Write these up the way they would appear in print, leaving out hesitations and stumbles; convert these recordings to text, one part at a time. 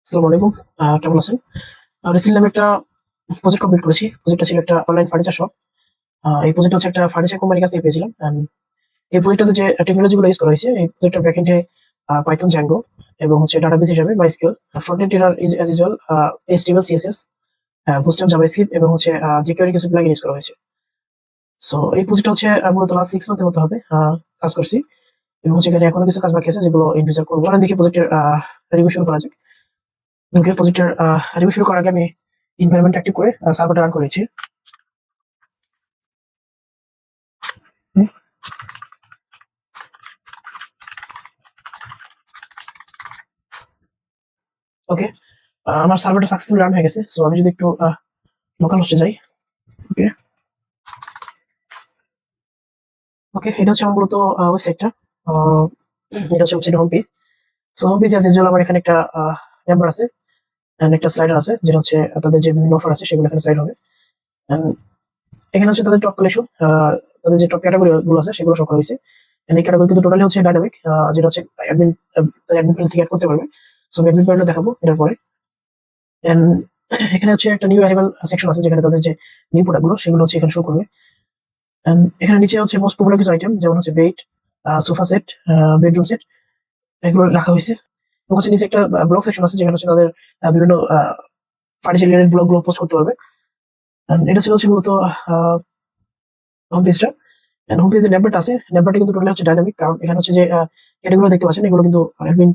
আসসালামু আলাইকুম। কেমন আছেন? রিসেন্টলি আমি একটা প্রজেক্ট কমপ্লিট করেছি। প্রজেক্টটা ছিল একটা অনলাইন ফার্নিচার শপ। এই প্রজেক্টটা হচ্ছে একটা ফার্নিচার কোম্পানির কাছ থেকে পেয়েছিলাম। এই প্রজেক্টটাতে যে টেকনোলজি গুলো ইউজ করা হয়েছে, এই প্রজেক্টের ব্যাকএন্ডে পাইথন, জ্যাঙ্গো এবং হচ্ছে ডাটাবেস হিসাবে মাইস্কিউএল, ফ্রন্ট এন্ড এর as usual HTML, CSS, bootstrap, JavaScript এবং হচ্ছে jQuery কিছু প্লাগইন ইউজ করা হয়েছে। সো এই প্রজেক্টটা হচ্ছে মূলত লাস্ট 6 মান্থের মতো হবে কাজ করছি এবং হচ্ছে এখানে এখনো কিছু কাজ বাকি আছে যেগুলো ইন ফিউচার করবো। চলেন দেখি প্রজেক্টের রিভিউ শুরু করা যাক। ওকে, প্রজেক্টের রিভিউ শুরু করার আগে আমি এনভায়রনমেন্ট অ্যাক্টিভ করে সার্ভারটা রান করেছি। ওকে, আমার সার্ভারটা সাকসেসফুলি রান হয়ে গেছে। সো আমি যদি একটু লোকাল হোস্টে যাই। ওকে, ওকে, এটা হচ্ছে আমার মূলত ওয়েবসাইটটা। এটা হচ্ছে ওয়েবসাইটের home page. So home page as usual আমার এখানে একটা নাম্বার আছে এন্ড একটা স্লাইডার আছে, যেটা হচ্ছে তাদের যে বিভিন্ন অফার আছে সেগুলো এখানে স্লাইড হবে। And এখানে হচ্ছে তাদের টপ কালেকশন, তাদের যে টপ ক্যাটাগরি গুলো আছে সেগুলো সব করা হয়েছে। And এই ক্যাটাগরি কিন্তু টোটালি হচ্ছে ডাইনামিক, যেটা হচ্ছে অ্যাডমিন অ্যাডমিন প্যানেল থেকে অ্যাড করতে পারবে। সো আমি অ্যাডমিন প্যানেলটা দেখাবো এটার পরে। এন্ড এখানে হচ্ছে একটা নিউ অ্যানিমাল সেকশন আছে, যেখানে তাদের যে নিউ প্রোডাক্ট গুলো সেগুলো হচ্ছে এখানে শো করবে। এন্ড এখানে নিচে হচ্ছে মোস্ট পপুলার কিছু আইটেম, যেমন হচ্ছে bed, sofa set, bedroom set, এগুলো রাখা হয়েছে। এবং হচ্ছে নিচে একটা ব্লগ সেকশন আছে, যেখানে হচ্ছে তাদের বিভিন্ন ফার্নিচার রিলেটেড ব্লগ গুলো পোস্ট করতে পারবে। And এটা ছিল হচ্ছে মূলত হোম পেজটা। এন্ড হোম পেজের ন্যাম্বারটা আছে, ন্যাম্বারটা কিন্তু টোটালি হচ্ছে ডাইনামিক, কারণ এখানে হচ্ছে যে ক্যাটাগরি দেখতে পাচ্ছেন এগুলো কিন্তু অ্যাডমিন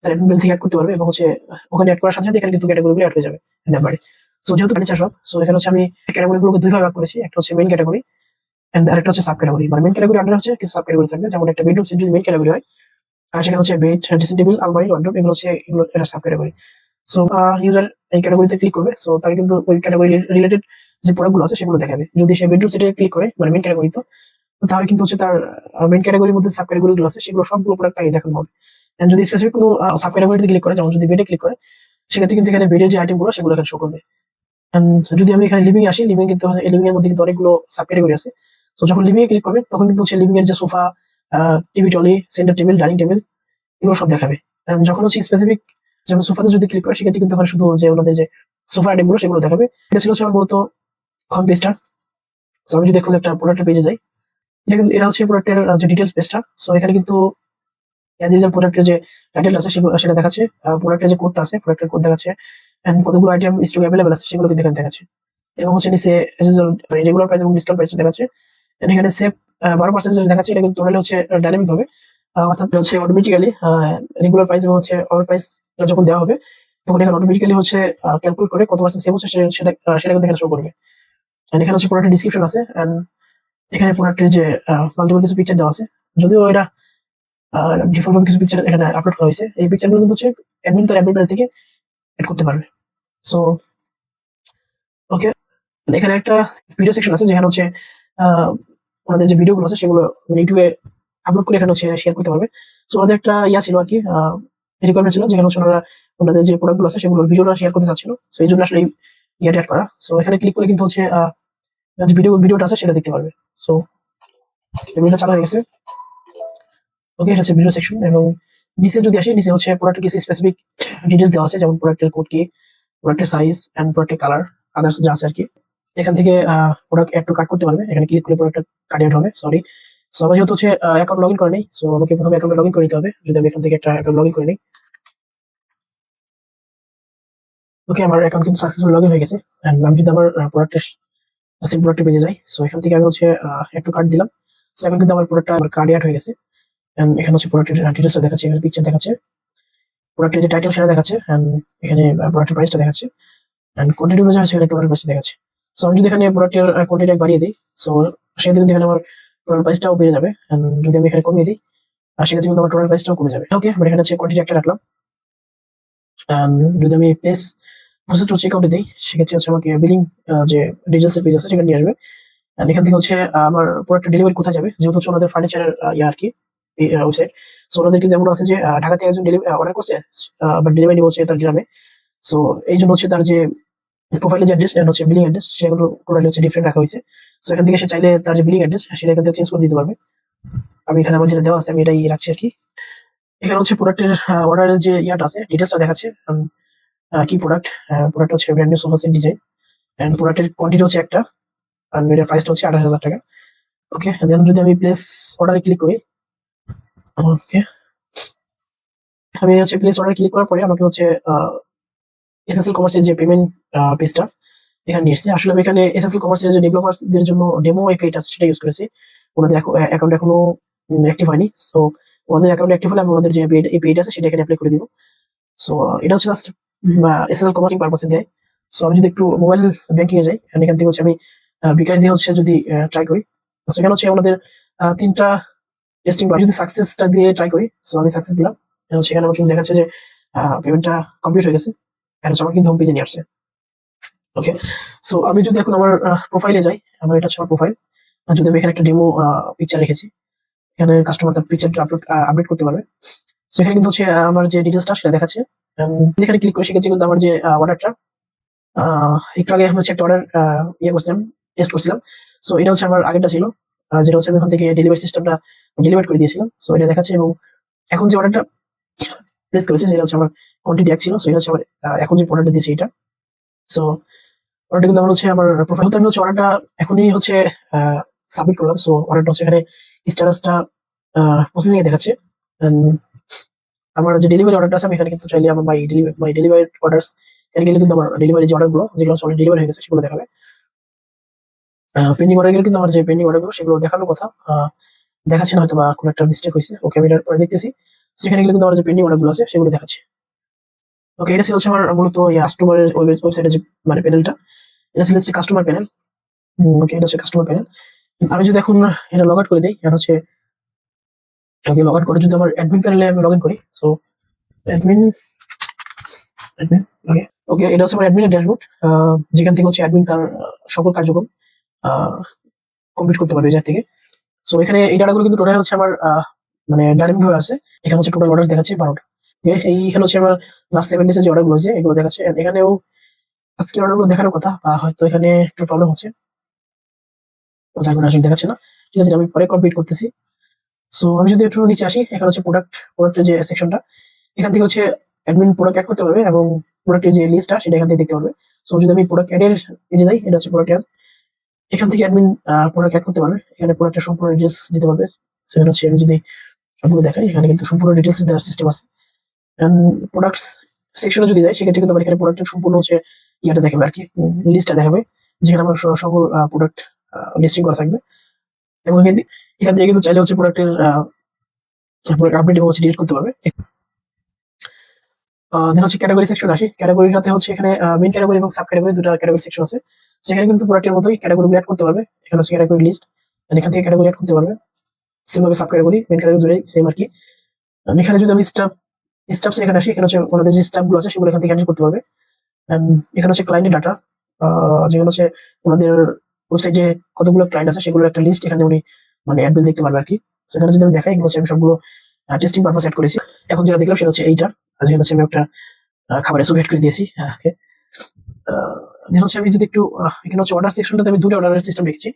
তার অ্যাডমিন মেল থেকে অ্যাড করতে পারবে এবং হচ্ছে ওখানে অ্যাড করার সাথে সাথে এখানে কিন্তু ক্যাটাগরিগুলো অ্যাড হয়ে যাবে নাম্বারে। সো যেহেতু ফার্নিচার শপ, সো এখানে হচ্ছে আমি ক্যাটাগরিগুলোকে দুই ভাগে ভাগ করেছি। একটা হচ্ছে মেইন ক্যাটাগরি এন্ড আরেকটা হচ্ছে সাব ক্যাটাগরি। মানে মেইন ক্যাটাগরি আন্ডারে হচ্ছে কিছু সাব ক্যাটাগরি থাকবে, যেমন একটা বেডরুম সেট যদি মেইন ক্যাটাগরি হয়, আর সেখানে হচ্ছে বেড, ড্রেসিং টেবিল, আলমারি, ওয়ার্ডরোব, এগুলো হচ্ছে এগুলো এটা সাব ক্যাটাগরি। সো ইউজার এই ক্যাটাগরিতে ক্লিক করবে, সো তাকে কিন্তু ওই ক্যাটাগরি রিলেটেড যে প্রোডাক্টগুলো আছে সেগুলো দেখাবে। যদি সে বেডরুম সেটে ক্লিক করে, মানে মেইন ক্যাটাগরি, তো তাহলে কিন্তু হচ্ছে তার মেইন ক্যাটাগরির মধ্যে সাব ক্যাটাগরি গুলো আছে সেগুলো সবগুলো প্রোডাক্ট তাকে দেখানো হবে। এন্ড যদি স্পেসিফিক কোনো সাব ক্যাটাগরিতে ক্লিক করে, যেমন যদি বেডে ক্লিক করে, সেক্ষেত্রে কিন্তু এখানে বেডের যে আইটেম গুলো সেগুলো এখানে শো করবে। এন্ড যদি আমি এখানে লিভিং আসি, লিভিং কিন্তু হচ্ছে লিভিং এর মধ্যে কিন্তু অনেকগুলো সাব ক্যাটাগরি আছে। তো যখন লিভিং এ ক্লিক করবে তখন কিন্তু হচ্ছে লিভিং এর যে sofa, TV trolley, centre table, dining table, এগুলো সব দেখাবে। And যখন হচ্ছে স্পেসিফিক, যেমন সোফাতে যদি ক্লিক করে, সেক্ষেত্রে কিন্তু ওখানে শুধু যে ওনাদের যে সোফা আইটেম গুলো সেগুলো দেখাবে। এটা ছিল হচ্ছে আমার মূলত হোম পেজটা। সো আমি যদি এখন একটা প্রোডাক্টের পেজে যাই, এটা কিন্তু এটা হচ্ছে প্রোডাক্টের যে ডিটেলস পেজটা। সো এখানে কিন্তু অ্যাজ ইউজুয়াল প্রোডাক্টের যে টাইটেল আছে সেগুলো সেটা দেখাচ্ছে, প্রোডাক্টের যে কোডটা আছে প্রোডাক্টের কোড দেখাচ্ছে, এন্ড কতগুলো আইটেম স্টক অ্যাভেলেবল আছে সেগুলো কিন্তু এখানে দেখাচ্ছে। এবং হচ্ছে নিচে অ্যাজ ইউজুয়াল রেগুলার প্রাইস এবং ডিসকাউন্ট প্রাইস দেখাচ্ছে। এন্ড এখানে সেভ 12% দেখাচ্ছে। এটা কিন্তু টোটালি হচ্ছে ডাইনামিক ভাবে, অর্থাৎ হচ্ছে অটোমেটিক্যালি রেগুলার প্রাইস এবং হচ্ছে ওভার প্রাইস যখন দেওয়া হবে, তখন এখানে অটোমেটিক্যালি হচ্ছে ক্যালকুলেট করে কত পার্সেন্ট সেভ হচ্ছে সেটা সেটা কিন্তু এখানে শো করবে। এন্ড এখানে হচ্ছে প্রোডাক্টের ডিসক্রিপশন আছে, এন্ড এখানে প্রোডাক্টের যে মাল্টিপল কিছু পিকচার দেওয়া আছে, যদিও এটা ডিফল্ট ভাবে কিছু পিকচার এখানে আপলোড করা হয়েছে। এই পিকচারগুলো কিন্তু হচ্ছে অ্যাডমিন তার অ্যাডমিন প্যানেল থেকে এড করতে পারবে। সো ওকে, এখানে একটা ভিডিও সেকশন আছে, যেখানে হচ্ছে আহ, ওনাদের যে ভিডিওগুলো আছে সেগুলো ইউটিউবে আপলোড করে এখানে হচ্ছে শেয়ার করতে পারবে। সো ওনাদের একটা ইয়া ছিল আর কি, রিকোয়ারমেন্ট ছিল, যেখানে হচ্ছে ওনারা ওনাদের যে প্রোডাক্টগুলো আছে সেগুলো ভিডিওটা শেয়ার করতে চাচ্ছিল। সো এই জন্য আসলে এই ইয়াটা অ্যাড করা। সো এখানে ক্লিক করে কিন্তু হচ্ছে যে ভিডিওটা আছে সেটা দেখতে পারবে। সো ভিডিওটা চালু হয়ে গেছে। ওকে, এটা হচ্ছে ভিডিও সেকশন। এবং নিচে যদি আসি, নিচে হচ্ছে প্রোডাক্টের কিছু স্পেসিফিক ডিটেলস দেওয়া আছে, যেমন প্রোডাক্টের কোড কি, প্রোডাক্টের সাইজ এন্ড প্রোডাক্টের কালার, আদার্স যা আছে আর কি। এখান থেকে প্রোডাক্ট অ্যাড টু কার্ট করতে পারবে। এখানে ক্লিক করে প্রোডাক্টটা কার্ড অ্যাড হবে। সরি, সো আমার যেহেতু হচ্ছে অ্যাকাউন্ট লগ ইন করে নেই, সো আমাকে প্রথমে অ্যাকাউন্টে লগ ইন করে নিতে হবে। যদি আমি এখান থেকে একটা অ্যাকাউন্ট লগ ইন করে নিই। ওকে, আমার অ্যাকাউন্ট কিন্তু সাকসেসফুল লগ ইন হয়ে গেছে। এন্ড আমি যদি আমার প্রোডাক্টের সেম প্রোডাক্টে পেজে যাই, সো এখান থেকে আমি হচ্ছে অ্যাড টু কার্ট দিলাম। সো এখন কিন্তু আমার প্রোডাক্টটা আমার কার্ড অ্যাড হয়ে গেছে। এন্ড এখানে হচ্ছে প্রোডাক্টের ডিটেলস দেখাচ্ছে, এখানে পিকচার দেখাচ্ছে, প্রোডাক্টের যে টাইটেল সেটা দেখাচ্ছে, এন্ড এখানে প্রোডাক্টের প্রাইসটা দেখাচ্ছে, এন্ড কোয়ান্টিটি অনুযায়ী হচ্ছে এখানে টোটাল প্রাইসটা দেখাচ্ছে। সো আমি যদি এখানে প্রোডাক্টের কোয়ান্টিটি বাড়িয়ে দিই, সো সেক্ষেত্রে কিন্তু এখানে আমার টোটাল প্রাইসটাও বেড়ে যাবে। এন্ড যদি আমি এখানে কমিয়ে দিই, সেক্ষেত্রে কিন্তু আমার টোটাল প্রাইসটাও কমে যাবে। ওকে, আমরা এখানে হচ্ছে কোয়ান্টিটি একটা রাখলাম। এন্ড যদি আমি পেজ প্রসেস টু চেক আউটে দিই, সেক্ষেত্রে হচ্ছে আমাকে বিলিং যে ডিটেলস এর পেজ আছে সেখানে নিয়ে আসবে। এন্ড এখান থেকে হচ্ছে আমার প্রোডাক্টের ডেলিভারি কোথায় যাবে, যেহেতু হচ্ছে ওনাদের ফার্নিচারের ইয়া আর কি ওয়েবসাইট। সো ওনাদের কিন্তু যেমন আছে যে ঢাকা থেকে একজন অর্ডার করছে, বাট ডেলিভারি হচ্ছে তার গ্রামে। সো এই জন্য হচ্ছে তার যে প্রোফাইলের যে অ্যাড্রেস এন্ড হচ্ছে বিলিং অ্যাড্রেস, সেগুলো টোটালি হচ্ছে ডিফারেন্ট রাখা হয়েছে। সো এখান থেকে সে চাইলে তার যে বিলিং অ্যাড্রেস সেটা এখান থেকে চেঞ্জ করে দিতে পারবে। আমি এখানে আমার যেটা দেওয়া আছে আমি এটাই রাখছি আর কি। এখানে হচ্ছে প্রোডাক্টের অর্ডারের যে ইয়াটা আছে ডিটেলসটা দেখাচ্ছে। কি প্রোডাক্ট। প্রোডাক্ট হচ্ছে brand new sofa set design, and প্রোডাক্টের কোয়ান্টিটি হচ্ছে একটা, আর এটার প্রাইসটা হচ্ছে 28,000 টাকা। ওকে, দেন যদি আমি প্লেস অর্ডারে ক্লিক করি, ওকে, আমি হচ্ছে প্লেস অর্ডার ক্লিক করার পরে আমাকে হচ্ছে এসএসএল কমার্সের যে পেমেন্ট পেজটা এখানে নিয়ে এসেছে। আসলে আমি এখানে এসএসএল কমার্সের যে ডেভেলপারদের জন্য ডেমো পেজ আছে সেটা ইউজ করেছি। ওনাদের অ্যাকাউন্ট এখনো অ্যাক্টিভ হয়নি। সো ওনাদের অ্যাকাউন্ট অ্যাক্টিভ হলে আমি ওনাদের যে এই পেজ আছে সেটা এখানে অ্যাপ্লাই করে দিব। সো এটা হচ্ছে জাস্ট এসএসএল কমার্সিং পারপাসে দেয়। সো আমি যদি একটু মোবাইল ব্যাংকিং এ যাই, and এখান থেকে হচ্ছে আমি বিকাশ দিয়ে হচ্ছে যদি ট্রাই করি, সো এখানে হচ্ছে আমাদের 3টা টেস্টিং, যদি সাকসেসটা দিয়ে ট্রাই করি, সো আমি সাকসেস দিলাম। সেখানে আমার কিন্তু দেখাচ্ছে যে পেমেন্টটা কমপ্লিট হয়ে গেছে, আর হচ্ছে আমার কিন্তু হোম পেজে নিয়ে আসছে। ওকে, সো আমি যদি এখন আমার প্রোফাইলে যাই, আমার এটা হচ্ছে আমার প্রোফাইল। যদি আমি এখানে একটা ডেমো পিকচার রেখেছি, এখানে কাস্টমার তার পিকচারটা আপডেট করতে পারবে। সো এখানে কিন্তু হচ্ছে আমার যে ডিটেলসটা সেটা দেখাচ্ছে। এখানে ক্লিক করে সেক্ষেত্রে কিন্তু আমার যে অর্ডারটা একটু আগে আমি হচ্ছে একটা অর্ডার ইয়ে করছিলাম, টেস্ট করছিলাম। সো এটা হচ্ছে আমার আগেরটা ছিল, যেটা হচ্ছে আমি ওখান থেকে ডেলিভারি সিস্টেমটা ডেলিভার করে দিয়েছিলাম। সো এটা দেখাচ্ছে, এবং এখন যে অর্ডারটা প্লেস করেছে সেটা হচ্ছে আমার কোয়ান্টিটি এক ছিল। সো এটা হচ্ছে আমার এখন যে প্রোডাক্টটা দিয়েছি এটা। সো অর্ডারটা কিন্তু আমার হচ্ছে আমার প্রোফাইল, আমি হচ্ছে অর্ডারটা এখনই হচ্ছে সাবমিট করলাম। সো অর্ডারটা হচ্ছে এখানে স্ট্যাটাসটা প্রসেসিং এ দেখাচ্ছে। And আমার যে ডেলিভারি অর্ডারটা আছে আমি এখানে কিন্তু চাইলে আমার মাই ডেলিভারি অর্ডারস এখানে গেলে কিন্তু আমার ডেলিভারি যে অর্ডারগুলো যেগুলো অলরেডি ডেলিভারি হয়ে গেছে সেগুলো দেখাবে। পেন্ডিং অর্ডার গেলে কিন্তু আমার যে পেন্ডিং অর্ডারগুলো সেগুলো দেখানোর কথা দেখাচ্ছে না, হয়তো বা কোনো একটা মিস্টেক হয়েছে। ওকে, আমি এটার পরে দেখতেছি। সেখানে গেলে কিন্তু আমার যে পেন্ডিং অর্ডারগুলো আছে সেগুলো দেখাচ্ছে। ওকে, এটা ছিল হচ্ছে আমার মূলত কাস্টমারের ওয়েবসাইটে যে মানে প্যানেলটা, এটা ছিল হচ্ছে কাস্টমার প্যানেল। ওকে, এটা হচ্ছে কাস্টমার প্যানেল। আমি যদি এখন এটা লগ আউট করে দিই, এটা হচ্ছে লগ আউট করে যদি আমার অ্যাডমিন প্যানেলে আমি লগ ইন করি, সো অ্যাডমিন অ্যাডমিন ওকে, ওকে, এটা হচ্ছে আমার অ্যাডমিনের ড্যাশবোর্ড, যেখান থেকে হচ্ছে অ্যাডমিন তার সকল কার্যক্রম কমপ্লিট করতে পারবে এই জায়গা থেকে। সো এখানে এই ডাটাগুলো কিন্তু টোটাল হচ্ছে আমার মানে ডাইনামিক ভাবে আছে। এখানে হচ্ছে টোটাল অর্ডার দেখাচ্ছে 12টা। এইখানে হচ্ছে আমার লাস্ট 7 ডেজের যে অর্ডারগুলো হয়েছে এগুলো দেখাচ্ছে। And এখানেও আজকের অর্ডারগুলো দেখানোর কথা, বা হয়তো এখানে একটু প্রবলেম হচ্ছে, যার কারণে আসলে দেখাচ্ছে না। ঠিক আছে, এটা আমি পরে কমপ্লিট করতেছি। সো আমি যদি একটু নিচে আসি, এখানে হচ্ছে প্রোডাক্টের যে সেকশনটা, এখান থেকে হচ্ছে অ্যাডমিন প্রোডাক্ট অ্যাড করতে পারবে, এবং প্রোডাক্টের যে লিস্টটা সেটা এখান থেকে দেখতে পারবে। সো যদি আমি প্রোডাক্ট অ্যাডের পেজে যাই, এটা হচ্ছে প্রোডাক্ট অ্যাড, এখান থেকে অ্যাডমিন প্রোডাক্ট অ্যাড করতে পারবে। এখানে প্রোডাক্টের সম্পূর্ণ ডিটেলস দিতে পারবে। সেখানে হচ্ছে আমি যদি সবগুলো দেখাই, এখানে কিন্তু সম্পূর্ণ ডিটেলস দেওয়ার সিস্টেম আছে। এন্ড প্রোডাক্টস সেকশনে যদি যাই, সেক্ষেত্রে কিন্তু আমার এখানে প্রোডাক্টের সম্পূর্ণ হচ্ছে ইয়াটা দেখাবে আর কি, লিস্টটা দেখাবে, যেখানে আমার সকল প্রোডাক্ট লিস্টিং করা থাকবে। এবং এখান থেকে কিন্তু চাইলে হচ্ছে প্রোডাক্টের প্রোডাক্ট আপডেট এবং হচ্ছে ডিলিট করতে পারবে। দেন হচ্ছে ক্যাটাগরি সেকশন আসি। ক্যাটাগরিটাতে হচ্ছে এখানে মেইন ক্যাটাগরি এবং সাব ক্যাটাগরি দুটো ক্যাটাগরি সেকশন আছে। সেখানে কিন্তু প্রোডাক্টের মতোই ক্যাটাগরি অ্যাড করতে পারবে। এখানে হচ্ছে ক্যাটাগরি লিস্ট, এখান থেকে ক্যাটাগরি অ্যাড করতে পারবে। সেম ভাবে সাব ক্যাটাগরি মেইন ক্যাটাগরি দুটোই সেম আর কি। এখানে যদি আমি স্টাফস এখানে আসি, এখানে হচ্ছে ওনাদের যে স্টাফ গুলো আছে সেগুলো এখান থেকে হ্যান্ডেল করতে পারবে। And এখানে হচ্ছে ক্লায়েন্টের ডাটা, যেগুলো হচ্ছে ওনাদের ওয়েবসাইটে কতগুলো ক্লায়েন্ট আছে সেগুলোর একটা লিস্ট এখানে উনি মানে অ্যাডমিন দেখতে পারবে আর কি। সেখানে যদি আমি দেখাই, এগুলো হচ্ছে আমি সবগুলো টেস্টিং পারপাস অ্যাড করেছি। এখন যেটা দেখলাম সেটা হচ্ছে এইটা, যেখানে হচ্ছে আমি একটা খাবারের ছবি অ্যাড করে দিয়েছি। ওকে, দেন হচ্ছে আমি যদি একটু এখানে হচ্ছে অর্ডার সেকশনটাতে আমি দুটো অর্ডারের সিস্টেম রেখেছি।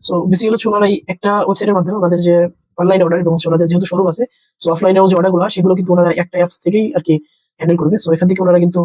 সো বেসিক্যালি হচ্ছে ওনারা এই একটা ওয়েবসাইটের মাধ্যমে আমাদের যে অনলাইন অর্ডার এবং হচ্ছে ওনাদের যেহেতু শোরুম আছে, সো অফলাইনেও যে অর্ডারগুলো সেগুলো কিন্তু ওনারা একটা অ্যাপস থেকেই আর কি হ্যান্ডেল করবে। সো এখান থেকে ওনারা কিন্তু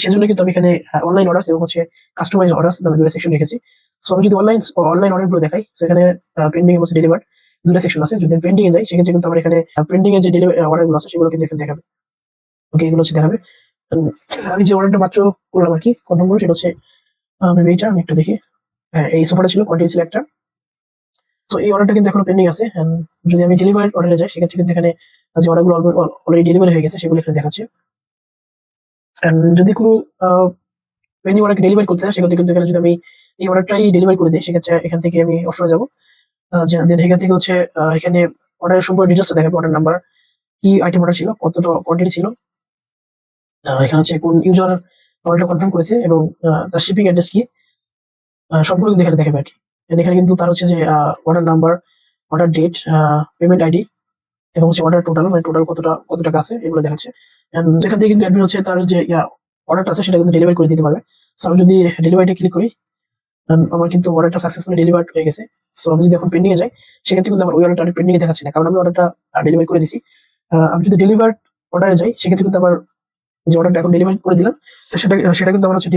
সেজন্য কিন্তু আমি এখানে অনলাইন অর্ডার এবং হচ্ছে কাস্টমাইজ অর্ডার নামে দুটো সেকশন রেখেছি। সো আমি যদি অনলাইন অর্ডার গুলো দেখাই, সো এখানে পেন্ডিং এবং ডেলিভার দুটো সেকশন আছে। যদি পেন্ডিং এ যাই, সেক্ষেত্রে কিন্তু আমার এখানে পেন্ডিং এর যে ডেলিভারি অর্ডার গুলো আছে সেগুলো কিন্তু এখানে দেখাবে। ওকে, এগুলো হচ্ছে দেখাবে। আমি যে অর্ডারটা মাত্র করলাম আর কি কনফার্ম করে, সেটা হচ্ছে আমি একটু দেখি। এই সোফাটা ছিল, কোয়ান্টিটি ছিল একটা। তো এই অর্ডারটা কিন্তু এখনো পেন্ডিং আছে। And যদি আমি ডেলিভারি অর্ডারে যাই, সেক্ষেত্রে কিন্তু এখানে যে অর্ডারগুলো অলরেডি ডেলিভারি হয়ে গেছে সেগুলো এখানে দেখাচ্ছে। And যদি কোনো পেন্ডিং অর্ডারকে ডেলিভারি করতে চাই, সেক্ষেত্রে কিন্তু এখানে যদি আমি এই অর্ডারটাই ডেলিভারি করে দিই, সেক্ষেত্রে এখান থেকে আমি অপশনে যাবো। দেন এখান থেকে হচ্ছে এখানে অর্ডারের সম্পূর্ণ ডিটেলস দেখাবে, অর্ডার নাম্বার, কি আইটেম অর্ডার ছিল, কতটা কোয়ান্টিটি ছিল, এখানে হচ্ছে কোন ইউজার অর্ডারটা কনফার্ম করেছে, এবং তার শিপিং অ্যাড্রেস কি, সবগুলো কিন্তু এখানে দেখাবে আর কি। And এখানে কিন্তু তার হচ্ছে যে order number, order date, payment ID, এবং হচ্ছে অর্ডার টোটাল, মানে টোটাল কত টাকা আছে এগুলো দেখাচ্ছে। And যেখান থেকে কিন্তু অ্যাডমিন হচ্ছে তার যে অর্ডারটা আছে সেটা কিন্তু ডেলিভারি করে দিতে পারবে। সো আমি যদি ডেলিভারিতে ক্লিক করি, আমার কিন্তু অর্ডারটা সাকসেসফুলি ডেলিভার হয়ে গেছে। সো আমি যদি এখন পেন্ডিং এ যাই, সেক্ষেত্রে কিন্তু আমার ওই অর্ডারটা পেন্ডিং এ দেখাচ্ছে না, কারণ আমি অর্ডারটা ডেলিভারি করে দিছি। আমি যদি ডেলিভার অর্ডারে যাই, সেক্ষেত্রে কিন্তু আমার যে অর্ডারটা এখন ডেলিভারি করে দিলাম, তো সেটা সেটা কিন্তু আমার হচ্ছে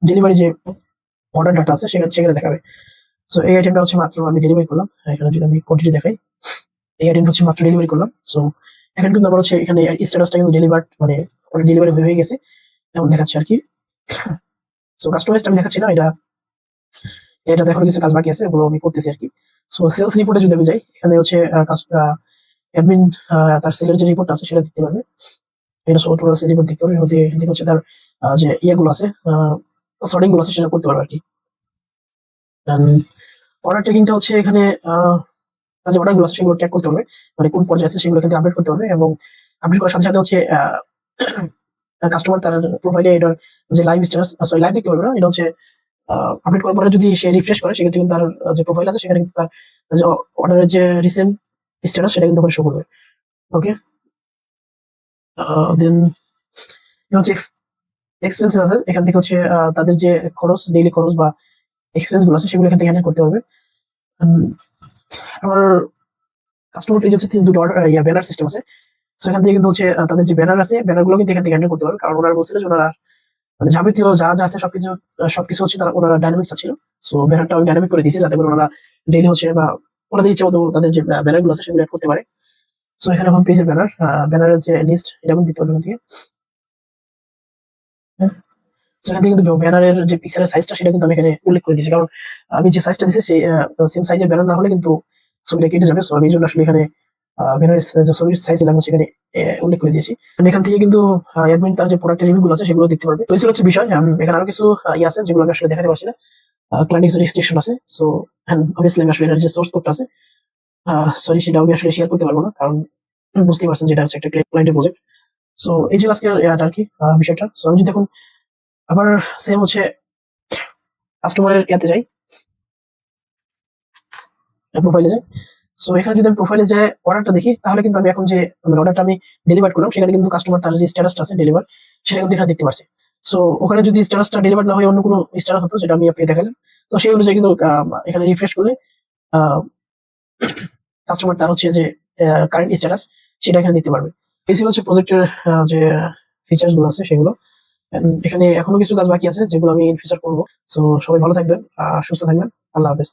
ডেলিভারি যে অর্ডার ডাটা আছে সেখানে সেখানে দেখাবে। সো এই আইটেমটা হচ্ছে মাত্র আমি ডেলিভারি করলাম। এখানে যদি আমি কোয়ান্টিটি দেখাই, এই আইটেমটা হচ্ছে মাত্র ডেলিভারি করলাম। সো এখন কিন্তু আমার হচ্ছে এখানে স্ট্যাটাসটা কিন্তু ডেলিভার্ড, মানে ডেলিভারি হয়ে গেছে এমন দেখাচ্ছে আর কি। সো কাস্টমাইজটা আমি দেখাচ্ছি না, এটাতে এখনো কিছু কাজ বাকি আছে, ওগুলো আমি করতেছি আর কি। সো সেলস রিপোর্টে যদি আমি যাই, এখানে হচ্ছে অ্যাডমিন তার সেলের যে রিপোর্ট আছে সেটা দিতে পারবে। এটা সব টোটাল সেল রিপোর্ট দেখতে পারবে, এখান থেকে হচ্ছে তার যে ইয়েগুলো আছে, সর্টিং গুলো আছে সেটা করতে পারবে আর কি। অর্ডার ট্র্যাকিংটা হচ্ছে এখানে তার যে অর্ডারগুলো আছে সেগুলো ট্র্যাক করতে পারবে, মানে কোন পর্যায়ে আছে সেগুলো এখান থেকে আপডেট করতে পারবে, এবং আপডেট করার সাথে সাথে হচ্ছে কাস্টমার তার প্রোফাইলে এটার যে লাইভ স্ট্যাটাস, সরি লাইভ দেখতে পারবে না, এটা হচ্ছে আপডেট করার পরে যদি সে রিফ্রেশ করে সেক্ষেত্রে কিন্তু তার যে প্রোফাইল আছে সেখানে কিন্তু তার যে অর্ডারের যে রিসেন্ট স্ট্যাটাস সেটা কিন্তু ওখানে শো করবে। ওকে, দেন হচ্ছে এক্সপেন্সেস আছে, এখান থেকে হচ্ছে তাদের যে খরচ, ডেইলি খরচ বা এক্সপেন্স গুলো আছে সেগুলো এখান থেকে হ্যান্ডেল করতে পারবে। আমার কাস্টমার পেজ হচ্ছে দুটো অর্ডার ব্যানার সিস্টেম আছে। সো এখান থেকে কিন্তু হচ্ছে তাদের যে ব্যানার আছে ব্যানার গুলো কিন্তু এখান থেকে হ্যান্ডেল করতে পারবে, কারণ ওনারা বলছিল যে ওনারা মানে যাবতীয় যা যা আছে সবকিছু হচ্ছে তারা ওনারা ডাইনামিক্স ছিল। সো ব্যানারটা আমি ডাইনামিক করে দিয়েছি যাতে করে ওনারা ডেইলি হচ্ছে বা ওনাদের ইচ্ছা মতো তাদের যে ব্যানার গুলো আছে সেগুলো অ্যাড করতে পারে। সো এখানে হোম পেজের ব্যানারের যে লিস্ট এটা কিন্তু দিতে পারবে এখান থেকে। হ্যাঁ, সেখান থেকে কিন্তু ব্যানারের যে পিকচারের সাইজটা সেটা কিন্তু আমি এখানে উল্লেখ করে দিয়েছি, কারণ আমি যে সাইজটা দিচ্ছি সেই সেম সাইজের ব্যানার না হলে কিন্তু ছবিটা কেটে যাবে। সো আমি এই জন্য আসলে এখানে ব্যানারের যে ছবির সাইজ আমি সেখানে উল্লেখ করে দিয়েছি। এখান থেকে কিন্তু অ্যাডমিন তার যে প্রোডাক্টের রিভিউ গুলো আছে সেগুলো দেখতে পারবে। তো এই ছিল হচ্ছে বিষয়। এখানে আরো কিছু ইয়ে আছে যেগুলো আমি আসলে দেখাতে পারছি না, ক্লায়েন্ট কিছু রেস্ট্রিকশন আছে। সো অবভিয়াসলি আমি আসলে এটার যে সোর্স কোডটা আছে, সরি, সেটা আমি আসলে শেয়ার করতে পারবো না, কারণ বুঝতেই পারছেন যেটা হচ্ছে একটা ক্লায়েন্টের প্রজেক্ট। সো এই ছিল আজকের আর কি বিষয়টা। সো আমি যদি এখন আবার সেম হচ্ছে কাস্টমারের ইয়াতে যাই, প্রোফাইলে যাই। সো এখানে যদি আমি প্রোফাইলে যাই অর্ডারটা দেখি, তাহলে কিন্তু আমি এখন যে মানে অর্ডারটা আমি ডেলিভার করলাম সেখানে কিন্তু কাস্টমার তার যে স্ট্যাটাসটা আছে ডেলিভার সেটা কিন্তু এখানে দেখতে পারছে। সো ওখানে যদি স্ট্যাটাসটা ডেলিভার না হয়ে অন্য কোনো স্ট্যাটাস হতো যেটা আমি আপনাকে দেখালাম, তো সেই অনুযায়ী কিন্তু এখানে রিফ্রেশ করলে কাস্টমার তার হচ্ছে যে কারেন্ট স্ট্যাটাস সেটা এখানে দেখতে পারবে। এই ছিল হচ্ছে প্রজেক্টের যে ফিচার্স গুলো আছে সেগুলো। এখানে এখনো কিছু কাজ বাকি আছে যেগুলো আমি ইন ফিউচার করবো। সো সবাই ভালো থাকবেন, সুস্থ থাকবেন। আল্লাহ হাফেজ।